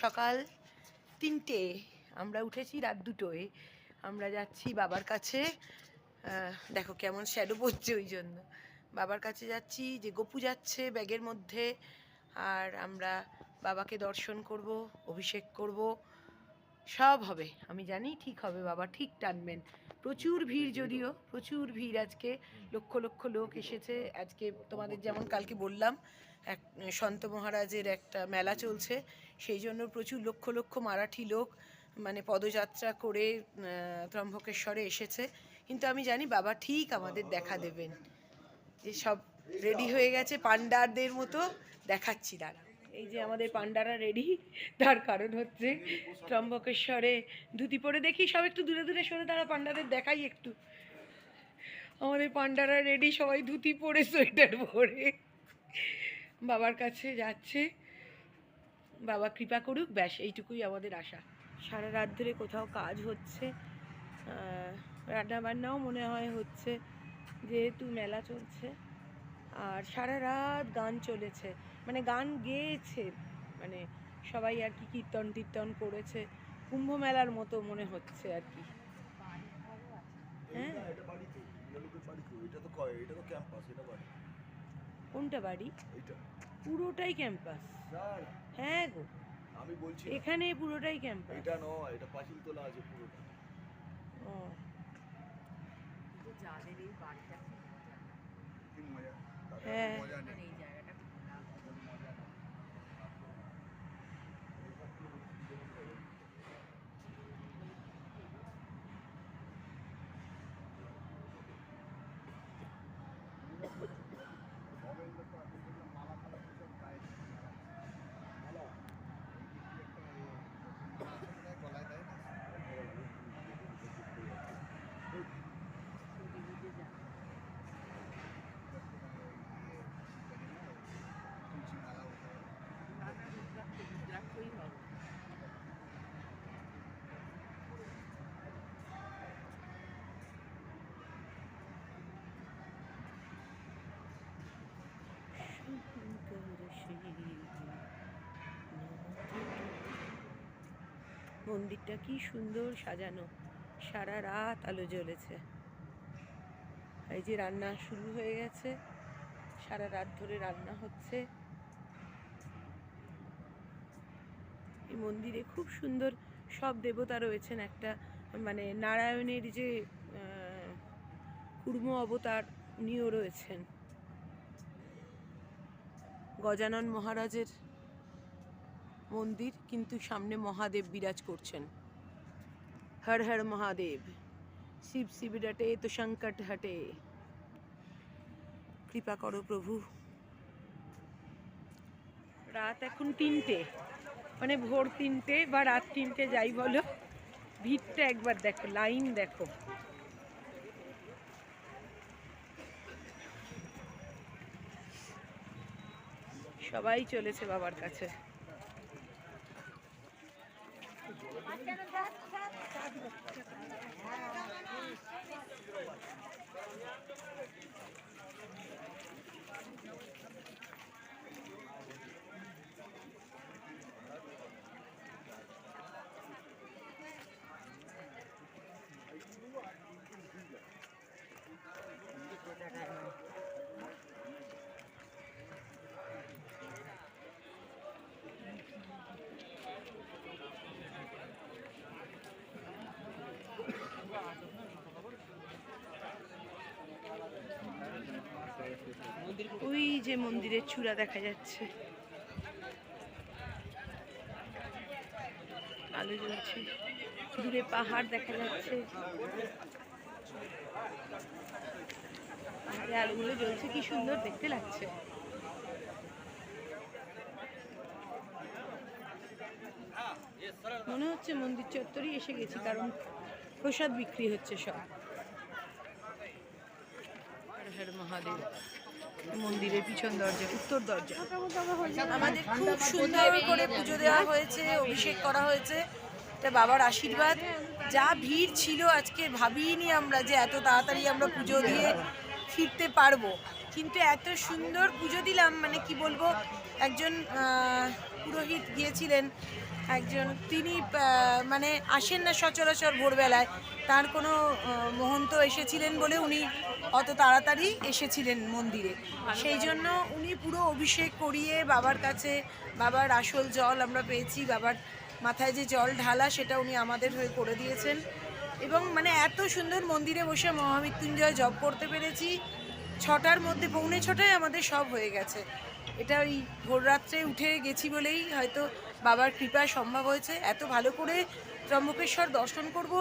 সকাল 3টে, আমরা উঠেছি রাত 2টোয়। আমরা যাচ্ছি বাবার কাছে। দেখো কেমন শ্যাডো পড়ছে, ওই জন্য বাবার কাছে যাচ্ছি। যে গপু যাচ্ছে ব্যাগের মধ্যে, আর আমরা বাবাকে দর্শন করব, অভিষেক করব, সব হবে। আমি জানি ঠিক হবে, বাবা ঠিক টানবেন। প্রচুর ভিড়, যদিও প্রচুর ভিড়। আজকে লক্ষ লক্ষ লোক এসেছে। আজকে তোমাদের যেমন কালকে বললাম, এক সন্ত মহারাজের একটা মেলা চলছে, সেই জন্য প্রচুর লক্ষ লক্ষ মারাঠি লোক মানে পদযাত্রা করে ত্রম্বকেশ্বরে এসেছে। কিন্তু আমি জানি বাবা ঠিক আমাদের দেখা দেবেন। যে সব রেডি হয়ে গেছে পান্ডারদের মতো, দেখাচ্ছি দাঁড়া। এই যে আমাদের পান্ডারা রেডি, তার কারণ হচ্ছে ত্রম্বকেশ্বরে ধুতি পরে। দেখি সব একটু দূরে দূরে সরে দাঁড়া, পান্ডাদের দেখাই একটু। আমাদের পান্ডারা রেডি, সবাই ধুতি পরে সোয়েটার পরে বাবার কাছে যাচ্ছে। বাবা কৃপা করুক, ব্যাস এইটুকুই আমাদের আশা। সারা রাত ধরে কোথাও কাজ হচ্ছে, রান্নাবান্নাও মনে হয় হচ্ছে, যেহেতু মেলা চলছে। আর সারা রাত গান চলেছে, মানে গান গেয়েছে, মানে সবাই আর কি কীর্তন টীর্তন করেছে, কুম্ভ মেলার মতো মনে হচ্ছে আর কি। হ্যাঁ, কোনটা বাড়ি? পুরোটাই ক্যাম্পাস। হ্যাঁ গো, আমি বলছি এখানে পুরোটাই ক্যাম্পাস। এটা নয়, এটা পাঁচিলতলা আছে পুরোটা। ও, যাদের এই বাড়িটা কি মজা। হ্যাঁ, এই জায়গাটা মন্দিরটা কি সুন্দর সাজানো, সারা রাত আলো জ্বলেছে। এই যে রান্না শুরু হয়ে গেছে, সারা রাত ধরে রান্না হচ্ছে। এই মন্দিরে খুব সুন্দর সব দেবতা রয়েছেন। একটা মানে নারায়ণের যে কুর্ম অবতার, উনিও রয়েছেন। গজানন মহারাজের মন্দির, কিন্তু সামনে মহাদেব বিরাজ করছেন। হর হর মহাদেব, শিব শিব ডটে তো সংকট হটে। কৃপা করো প্রভু। রাত এখন 3টে, মানে ভোর 3টে বা রাত 3টে যাই বলো, ভিড়টা একবার দেখো, লাইন দেখো। সবাই চলেছে বাবার কাছে। ওই যে মন্দিরের চূড়া দেখা যাচ্ছে, আলো জ্বলছে। দূরে পাহাড় দেখা যাচ্ছে, পাহাড়ে আলোগুলো জ্বলছে, কি সুন্দর দেখতে লাগছে। মনে হচ্ছে মন্দির চত্বরই এসে গেছি, কারণ প্রসাদ বিক্রি হচ্ছে সব। হর হর মহাদেব। মন্দিরের পিছন দরজা, উত্তর দরজা। আমাদের খুব সুন্দর করে পুজো দেওয়া হয়েছে, অভিষেক করা হয়েছে। এটা বাবার আশীর্বাদ। যা ভিড় ছিল আজকে, ভাবিনি আমরা যে এত তাড়াতাড়ি আমরা পুজো দিয়ে ফিরতে পারবো, কিন্তু এত সুন্দর পুজো দিলাম, মানে কি বলবো। একজন পুরোহিত গিয়েছিলেন একজন তিনি মানে আসেন না সচরাচর ভোরবেলায়, তার কোনো মহন্ত এসেছিলেন বলে উনি অত তাড়াতাড়ি এসেছিলেন মন্দিরে, সেই জন্য উনি পুরো অভিষেক করিয়ে বাবার কাছে, বাবার আসল জল আমরা পেয়েছি, বাবার মাথায় যে জল ঢালা সেটা উনি আমাদের হয়ে করে দিয়েছেন। এবং মানে এত সুন্দর মন্দিরে বসে মহামৃত্যুঞ্জয় জপ করতে পেরেছি, 6টার মধ্যে, পৌনে 6টায় আমাদের সব হয়ে গেছে। এটা ওই ভোররাত্রে উঠে গেছি বলেই হয়তো বাবার কৃপা সম্ভব হয়েছে। এত ভালো করে ত্রম্বকেশ্বর দর্শন করব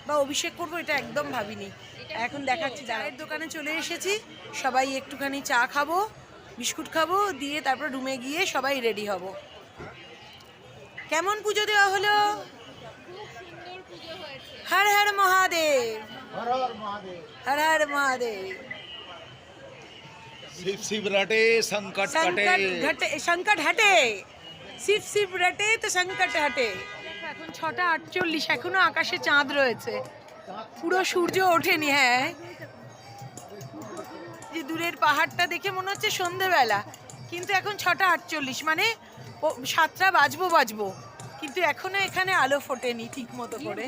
বা অভিষেক করব এটা একদম ভাবিনি। এখন দেখাচ্ছি, চায়ের দোকানে চলে এসেছি, সবাই একটুখানি চা খাবো, বিস্কুট খাবো, দিয়ে তারপর রুমে গিয়ে সবাই রেডি হব। কেমন পুজো দেওয়া হলো? হর হর মহাদেব, হর হর মহাদেব। शिव शिव रटे संकट घटे, संकट हटे, शिव शिव रटे तो संकट हटे। এখন 6:48, এখনো আকাশে চাঁদ রয়েছে, পুরো সূর্য ওঠেনি। হ্যাঁ, যে দূরের পাহাড়টা দেখে মনে হচ্ছে সন্ধেবেলা, কিন্তু এখন 6:48, মানে 7টা বাজবো, কিন্তু এখনো এখানে আলো ফোটেনি ঠিক মতো করে।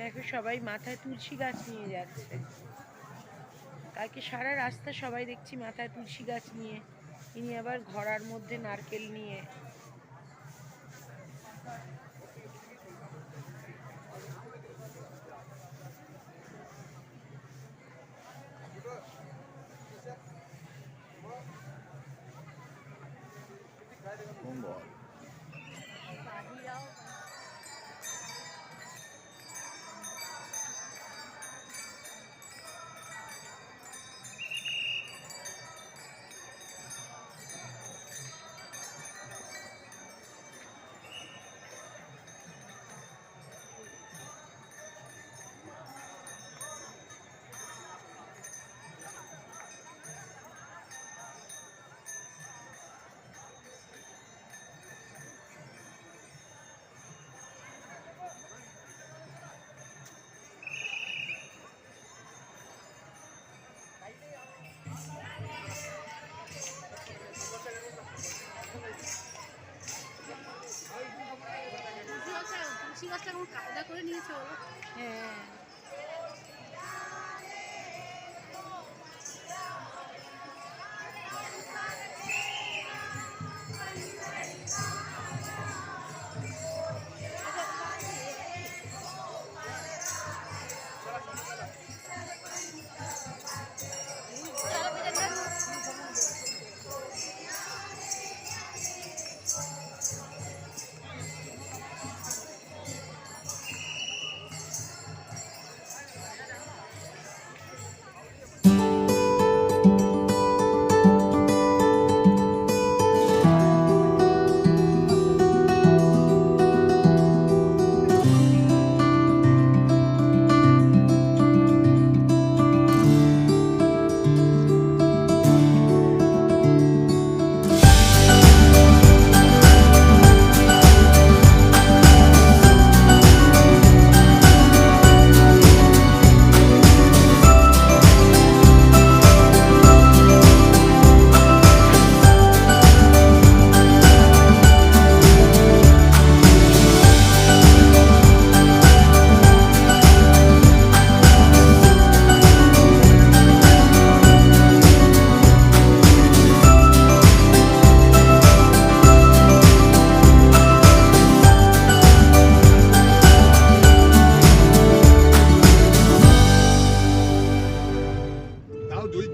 দেখো সবাই মাথায় তুলসী গাছ নিয়ে যাচ্ছে, কালকে সারা রাস্তা সবাই দেখছি মাথায় তুলসী গাছ নিয়ে, ইনি আবার ঘোড়ার মধ্যে নারকেল নিয়ে। হ্যাঁ,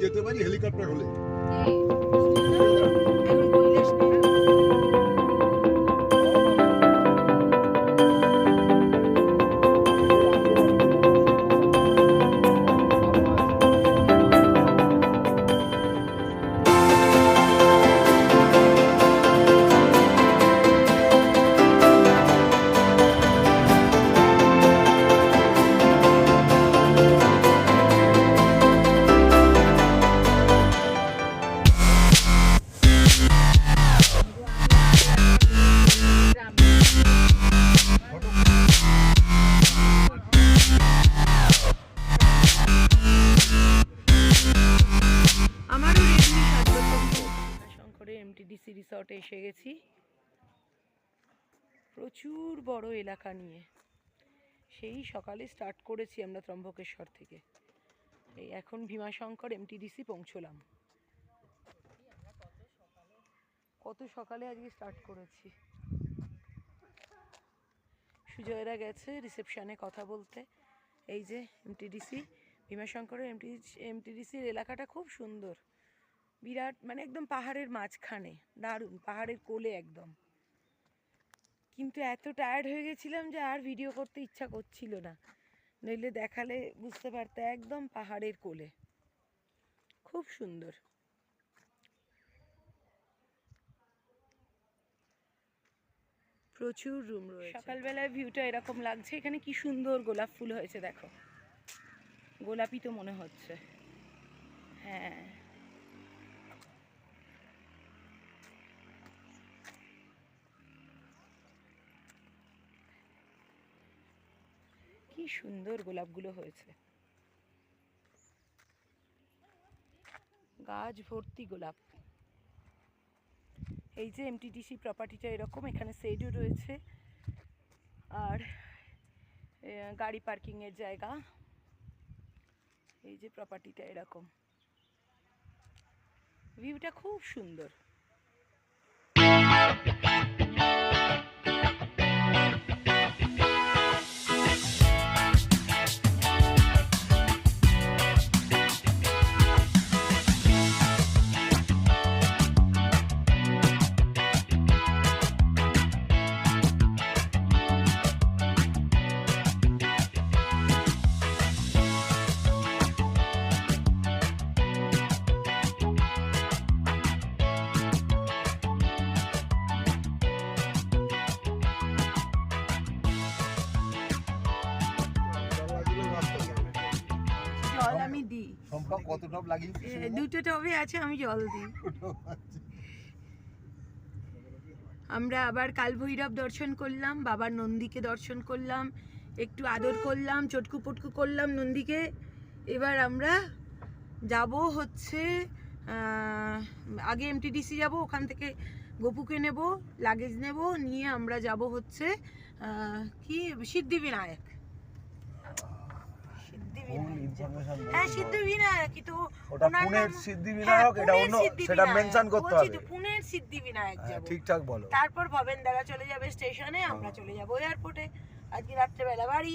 যেতে পারি হেলিকপ্টার হলে। এমটিডিসি রিসর্টে এসে গেছি। প্রচুর বড় এলাকা নিয়ে সেই সকালে স্টার্ট করেছি আমরা ত্রম্বকেশ্বর থেকে। এই এখন ভীমাশঙ্কর এমটিডিসি পৌঁছলাম। কত সকালে আজকে স্টার্ট করেছি। সুজয়রা গেছে রিসেপশনে কথা বলতে। এই যে এমটিডিসি, ভীমাশঙ্করের এমটিডিসির এলাকাটা খুব সুন্দর, বিরাট, মানে একদম পাহাড়ের মাঝখানে, দারুণ, পাহাড়ের কোলে একদম। কিন্তু এত টায়ার্ড হয়ে গেছিলাম যে আর ভিডিও করতে ইচ্ছা করছিল না, নইলে দেখালে বুঝতে পারতে, একদম পাহাড়ের কোলে, খুব সুন্দর। প্রচুর রুম রয়েছে। সকালবেলায় ভিউটা এরকম লাগছে। এখানে কি সুন্দর গোলাপ ফুল হয়েছে দেখো, গোলাপি তো মনে হচ্ছে। হ্যাঁ, কি সুন্দর গোলাপগুলো হয়েছে, গাছ ভর্তি গোলাপ। এই যে এমটিডিসি প্রপার্টিটা এরকম, এখানে শেডও রয়েছে আর গাড়ি পার্কিংয়ের জায়গা। এই যে প্রপার্টিটা এরকম, ভিউটা খুব সুন্দর। জল আমি দিই, কত টব লাগিয়ে দুটো টবে আছে, আমি জল দিই। আমরা আবার কালভৈরব দর্শন করলাম, বাবার নন্দীকে দর্শন করলাম, একটু আদর করলাম, চটকু পটকু করলাম নন্দীকে। এবার আমরা যাব হচ্ছে আগে এমটিডিসি যাব, ওখান থেকে গপুকে নেব, লাগেজ নেব, নিয়ে আমরা যাব হচ্ছে কি সিদ্ধিবিনায়ক। হ্যাঁ, সিদ্ধিবিনায়ক তো ওটা পুনের সিদ্ধিবিনায়ক, এটা অন্য, সেটা মেনশন করতে হবে। পুনের সিদ্ধিবিনায়ক যাব, ঠিকঠাক বলো। তারপর ভবেনদারা চলে যাবে স্টেশনে, আমরা চলে যাব এয়ারপোর্টে। আজকে রাত্রেবেলা বাড়ি।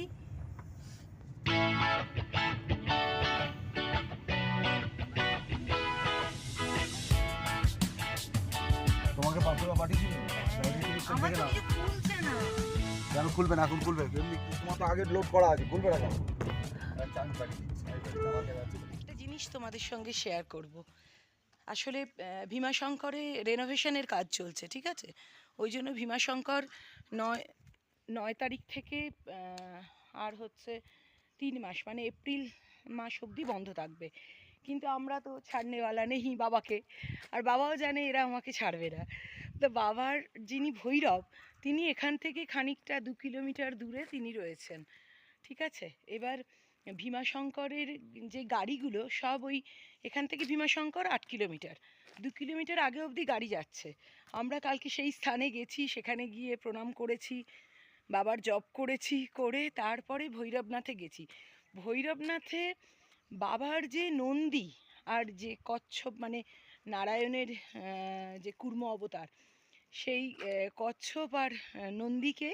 তোমাকে পাসপোর্ট পাঠিয়েছিল, আমার তো কিছু খুলছে না। কেন খুলবে না? এখন খুলবে, এমনি তোমার তো আগে লোড করা আছে, খুলবে না কেন? একটা জিনিস তোমাদের সঙ্গে শেয়ার করব। আসলে ভীমাশঙ্করে রেনোভেশনের কাজ চলছে, ঠিক আছে? ওই জন্য ভীমাশঙ্কর 9 তারিখ থেকে আর হচ্ছে 3 মাস, মানে এপ্রিল মাস অবধি বন্ধ থাকবে। কিন্তু আমরা তো ছাড়নেওয়ালা নেই বাবাকে, আর বাবাও জানে এরা আমাকে ছাড়বে না। তো বাবার যিনি ভৈরব, তিনি এখান থেকে খানিকটা 2 কিলোমিটার দূরে তিনি রয়েছেন, ঠিক আছে? এবার ভীমাশঙ্করের যে গাড়িগুলো সব ওই এখান থেকে ভীমাশঙ্কর 8 কিলোমিটার, 2 কিলোমিটার আগে অবধি গাড়ি যাচ্ছে। আমরা কালকে সেই স্থানে গেছি, সেখানে গিয়ে প্রণাম করেছি, বাবার জপ করেছি, করে তারপরে ভৈরবনাথে গেছি। ভৈরবনাথে বাবার যে নন্দী আর যে কচ্ছপ, মানে নারায়ণের যে কুর্ম অবতার, সেই কচ্ছপ আর নন্দীকে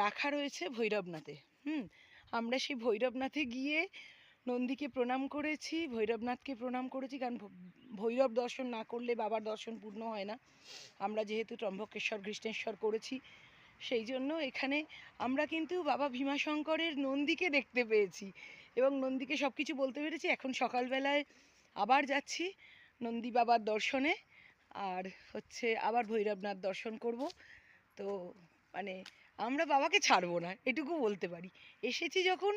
রাখা রয়েছে ভৈরবনাথে। আমরা সেই ভৈরবনাথে গিয়ে নন্দীকে প্রণাম করেছি, ভৈরবনাথকে প্রণাম করেছি, কারণ ভৈরব দর্শন না করলে বাবার দর্শন পূর্ণ হয় না। আমরা যেহেতু ত্রম্বকেশ্বর কৃষ্ণেশ্বর করেছি, সেই জন্য এখানে আমরা কিন্তু বাবা ভীমাশঙ্করের নন্দীকে দেখতে পেয়েছি এবং নন্দীকে সব কিছু বলতে পেরেছি। এখন সকালবেলায় আবার যাচ্ছি নন্দী বাবার দর্শনে, আর হচ্ছে আবার ভৈরবনাথ দর্শন করব। তো মানে আমরা বাবাকে ছাড়বো না, এটুকু বলতে পারি। এসেছি যখন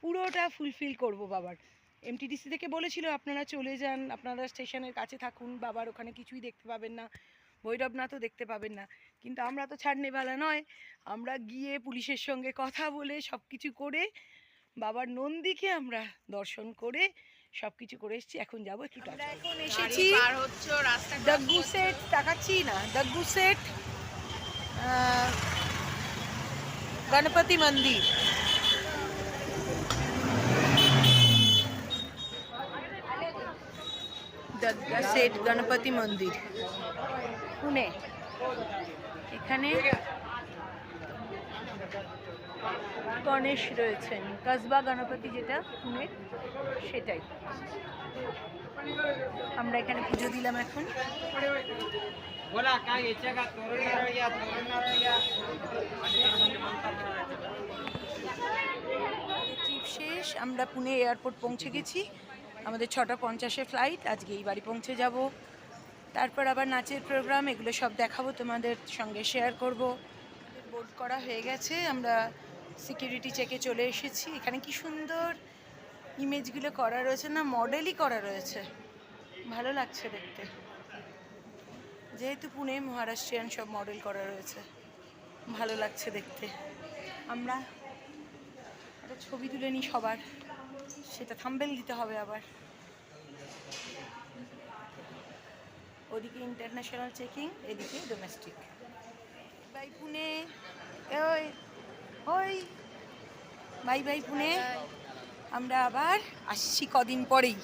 পুরোটা ফুলফিল করব বাবার। এমটিডিসি থেকে বলেছিল আপনারা চলে যান, আপনারা স্টেশনের কাছে থাকুন, বাবার ওখানে কিছুই দেখতে পাবেন না, ভৈরবনাথও দেখতে পাবেন না। কিন্তু আমরা তো ছাড়নেওয়ালা নয়, আমরা গিয়ে পুলিশের সঙ্গে কথা বলে সব কিছু করে বাবার নন্দীকে আমরা দর্শন করে সব কিছু করে এসেছি, এখন যাবো একটু টাটা। এখন এসেছি পার হচ্ছে রাস্তা দ্য গুসেট, তাকাচ্ছি না, দ্য গুসেট গণপতি মন্দির। দ্য গুসেট গণপতি মন্দির, পুনে। এখানে গণেশ রয়েছেন, কসবা গণপতি যেটা পুনে, সেটাই। আমরা এখানে পুজো দিলাম এখন। ট্রিপ শেষ, আমরা পুনে এয়ারপোর্ট পৌঁছে গেছি। আমাদের 6:50 ফ্লাইট, আজকে এই বাড়ি পৌঁছে যাব। তারপর আবার নাচের প্রোগ্রাম, এগুলো সব দেখাবো, তোমাদের সঙ্গে শেয়ার করব। বোর্ড করা হয়ে গেছে, আমরা সিকিউরিটি চেকে চলে এসেছি। এখানে কি সুন্দর ইমেজগুলো করা রয়েছে না, মডেলই করা রয়েছে, ভালো লাগছে দেখতে। যেহেতু পুনে, মহারাষ্ট্রিয়ান সব মডেল করা রয়েছে, ভালো লাগছে দেখতে। আমরা একটা ছবি তুলে নিই সবার, সেটা থাম্বনেল দিতে হবে আবার। ওদিকে ইন্টারন্যাশনাল চেকিং, এদিকে ডোমেস্টিক। বাই পুনে, ওই ওই বাই বাই পুনে। আমরা আবার আসছি কদিন পরেই।